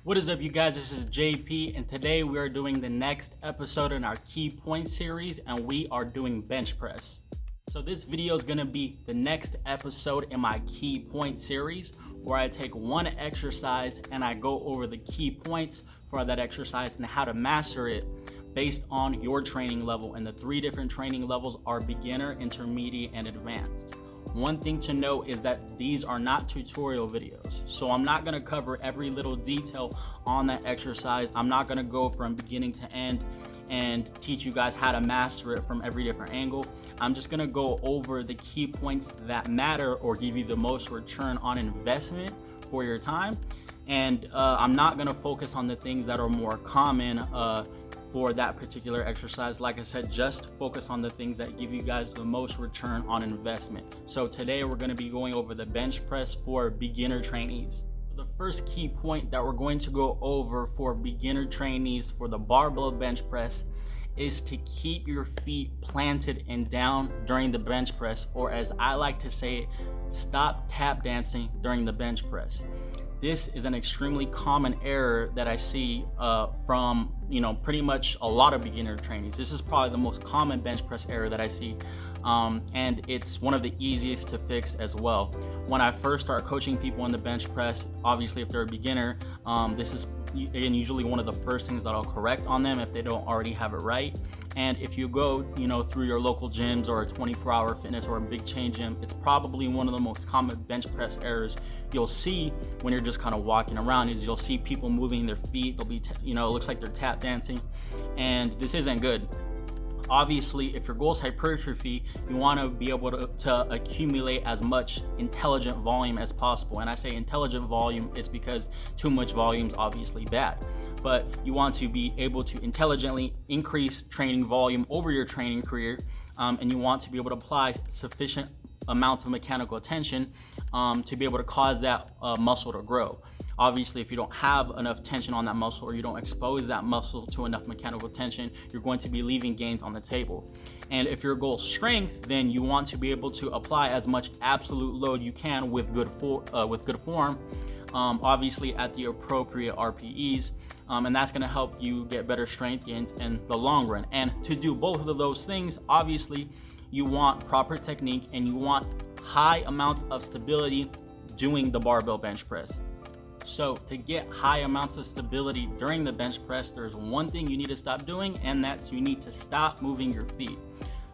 What is up, you guys? This is JP, and today we are doing the next episode in our key point series, and we are doing bench press. So this video is going to be the next episode in my key point series, where I take one exercise and I go over the key points for that exercise and how to master it based on your training level. And the three different training levels are beginner, intermediate, and advanced. One thing to note is that these are not tutorial videos, so I'm not going to cover every little detail on that exercise. I'm not going to go from beginning to end and teach you guys how to master it from every different angle. I'm just going to go over the key points that matter or give you the most return on investment for your time, and I'm not going to focus on the things that are more common for that particular exercise. Like I said, just focus on the things that give you guys the most return on investment. So today we're going to be going over the bench press for beginner trainees. The first key point that we're going to go over for beginner trainees for the barbell bench press is to keep your feet planted and down during the bench press, or as I like to say, stop tap dancing during the bench press. This is an extremely common error that I see from pretty much a lot of beginner trainees. This is probably the most common bench press error that I see, and it's one of the easiest to fix as well. When I first start coaching people in the bench press, obviously if they're a beginner, this is again usually one of the first things that I'll correct on them if they don't already have it right. And if you go through your local gyms or a 24-hour fitness or a big chain gym, it's probably one of the most common bench press errors you'll see when you're just kind of walking around. Is you'll see people moving their feet. They'll be it looks like they're tap dancing, and this isn't good. Obviously, if your goal is hypertrophy, you want to be able to accumulate as much intelligent volume as possible. And I say intelligent volume is because too much volume is obviously bad. But you want to be able to intelligently increase training volume over your training career, and you want to be able to apply sufficient amounts of mechanical tension to be able to cause that muscle to grow. Obviously, if you don't have enough tension on that muscle, or you don't expose that muscle to enough mechanical tension, you're going to be leaving gains on the table. And if your goal is strength, then you want to be able to apply as much absolute load you can with good form, obviously at the appropriate RPEs. And that's going to help you get better strength gains in the long run. And to do both of those things, obviously, you want proper technique and you want high amounts of stability doing the barbell bench press. So to get high amounts of stability during the bench press, there's one thing you need to stop doing, and that's you need to stop moving your feet.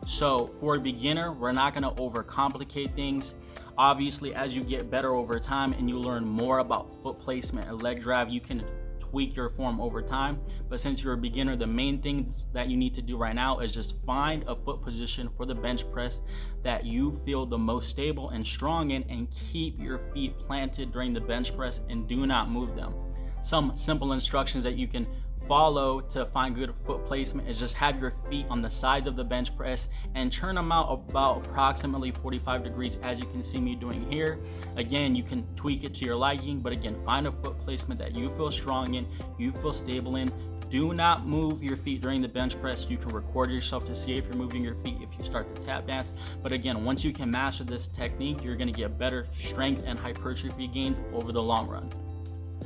So for a beginner, we're not going to overcomplicate things. Obviously, as you get better over time and you learn more about foot placement and leg drive, you can tweak your form over time. But since you're a beginner, the main things that you need to do right now is just find a foot position for the bench press that you feel the most stable and strong in, and keep your feet planted during the bench press and do not move them. Some simple instructions that you can follow to find good foot placement is just have your feet on the sides of the bench press and turn them out about approximately 45 degrees, as you can see me doing here. Again, you can tweak it to your liking, but again, find a foot placement that you feel strong in, you feel stable in. Do not move your feet during the bench press. You can record yourself to see if you're moving your feet if you start to tap dance. But again, once you can master this technique, you're going to get better strength and hypertrophy gains over the long run.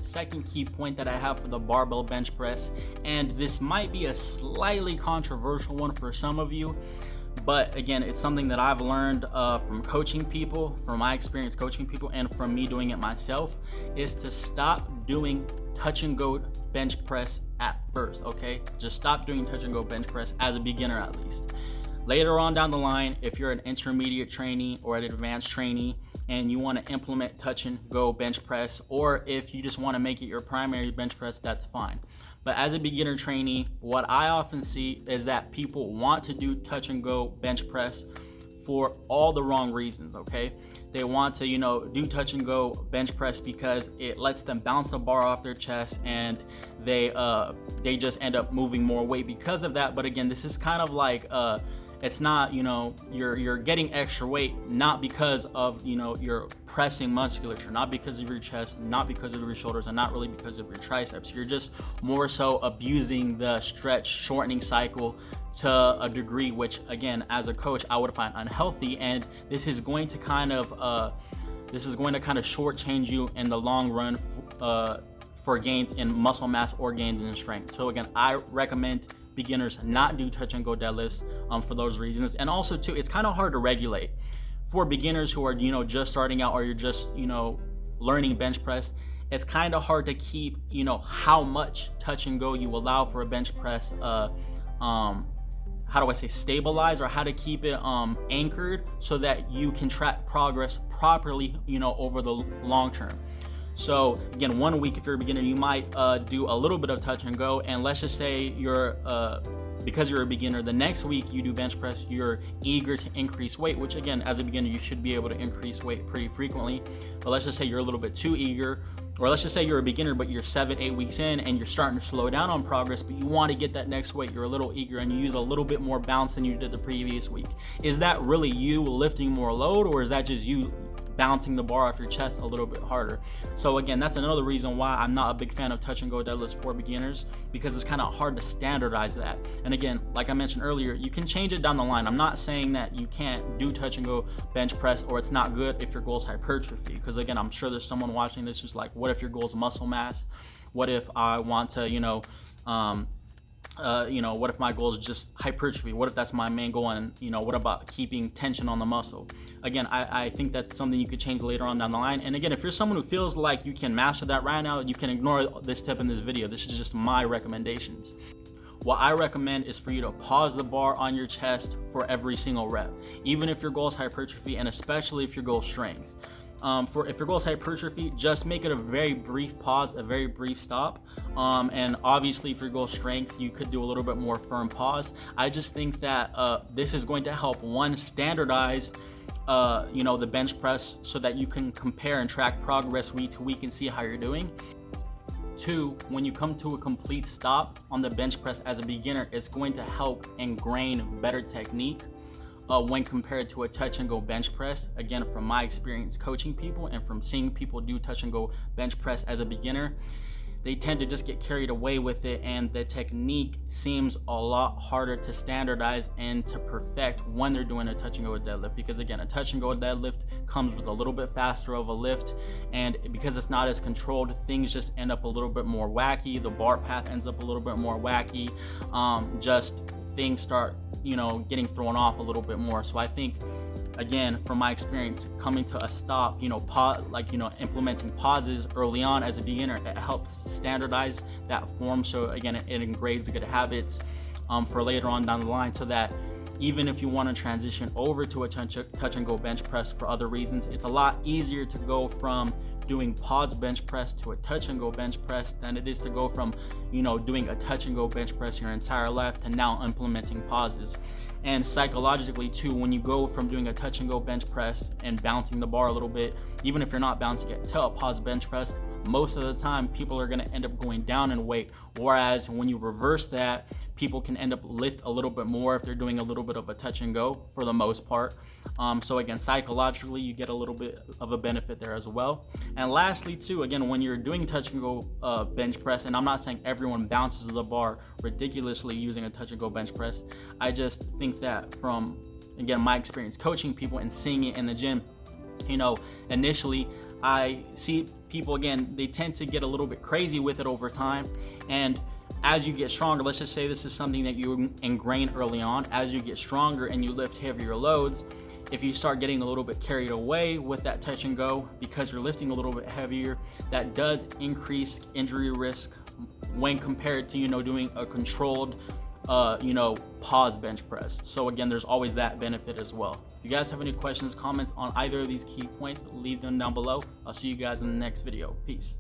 Second key point that I have for the barbell bench press, and this might be a slightly controversial one for some of you, but again, it's something that I've learned from coaching people, from my experience coaching people, and from me doing it myself, is to stop doing touch and go bench press at first. Okay, just stop doing touch and go bench press as a beginner, at least. Later on down the line, if you're an intermediate trainee or an advanced trainee and you want to implement touch and go bench press, or if you just want to make it your primary bench press, that's fine. But as a beginner trainee, what I often see is that people want to do touch and go bench press for all the wrong reasons. Okay, they want to do touch and go bench press because it lets them bounce the bar off their chest, and they just end up moving more weight because of that. But again, this is kind of like it's not, you're getting extra weight not because of your pressing musculature, not because of your chest, not because of your shoulders, and not really because of your triceps. You're just more so abusing the stretch shortening cycle to a degree which, again, as a coach, I would find unhealthy. And this is going to kind of shortchange you in the long run for gains in muscle mass or gains in strength. So again, I recommend beginners not do touch and go deadlifts for those reasons. And also too, it's kind of hard to regulate for beginners who are, just starting out, or you're just, learning bench press. It's kind of hard to keep, how much touch and go you allow for a bench press, stabilize, or how to keep it anchored so that you can track progress properly, over the long term. So again, 1 week, if you're a beginner, you might do a little bit of touch and go, and let's just say you're because you're a beginner, the next week you do bench press, you're eager to increase weight, which again, as a beginner, you should be able to increase weight pretty frequently. But let's just say you're a little bit too eager, or let's just say you're a beginner, but you're 7-8 weeks in and you're starting to slow down on progress, but you want to get that next weight, you're a little eager, and you use a little bit more bounce than you did the previous week. Is that really you lifting more load, or is that just you bouncing the bar off your chest a little bit harder? So again, that's another reason why I'm not a big fan of touch and go deadlifts for beginners, because it's kind of hard to standardize that. And again, like I mentioned earlier, you can change it down the line. I'm not saying that you can't do touch and go bench press, or it's not good if your goal is hypertrophy, because again, I'm sure there's someone watching this who's like, what if your goal is muscle mass? What if I want to what if my goal is just hypertrophy? What if that's my main goal? And what about keeping tension on the muscle? Again, I think that's something you could change later on down the line. And again, if you're someone who feels like you can master that right now, you can ignore this tip in this video. This is just my recommendations. What I recommend is for you to pause the bar on your chest for every single rep, even if your goal is hypertrophy, and especially if your goal is strength. If your goal is hypertrophy, just make it a very brief pause, a very brief stop. And obviously, if your goal is strength, you could do a little bit more firm pause. I just think that this is going to help, one, standardize the bench press so that you can compare and track progress week to week and see how you're doing. Two, when you come to a complete stop on the bench press as a beginner, it's going to help ingrain better technique when compared to a touch and go bench press. Again, from my experience coaching people and from seeing people do touch and go bench press as a beginner, they tend to just get carried away with it, and the technique seems a lot harder to standardize and to perfect when they're doing a touch and go deadlift, because again, a touch and go deadlift comes with a little bit faster of a lift, and because it's not as controlled, things just end up a little bit more wacky. The bar path ends up a little bit more wacky. Just things start getting thrown off a little bit more. So I think, again, from my experience, coming to a stop, implementing pauses early on as a beginner, it helps standardize that form. So again, it engraves good habits for later on down the line, so that even if you want to transition over to a touch and go bench press for other reasons, it's a lot easier to go from doing pause bench press to a touch and go bench press than it is to go from doing a touch and go bench press your entire life to now implementing pauses. And psychologically too, when you go from doing a touch and go bench press and bouncing the bar a little bit, even if you're not bouncing it, to a pause bench press, most of the time people are going to end up going down in weight. Whereas when you reverse that, people can end up lift a little bit more if they're doing a little bit of a touch and go for the most part. So again, psychologically, you get a little bit of a benefit there as well. And lastly too, again, when you're doing touch and go bench press, and I'm not saying everyone bounces the bar ridiculously using a touch and go bench press, I just think that from, again, my experience coaching people and seeing it in the gym, initially I see people, again, they tend to get a little bit crazy with it over time. And as you get stronger, let's just say this is something that you ingrain early on, as you get stronger and you lift heavier loads, if you start getting a little bit carried away with that touch and go because you're lifting a little bit heavier, that does increase injury risk when compared to doing a controlled pause bench press. So again, there's always that benefit as well. If you guys have any questions, comments on either of these key points, leave them down below. I'll see you guys in the next video. Peace.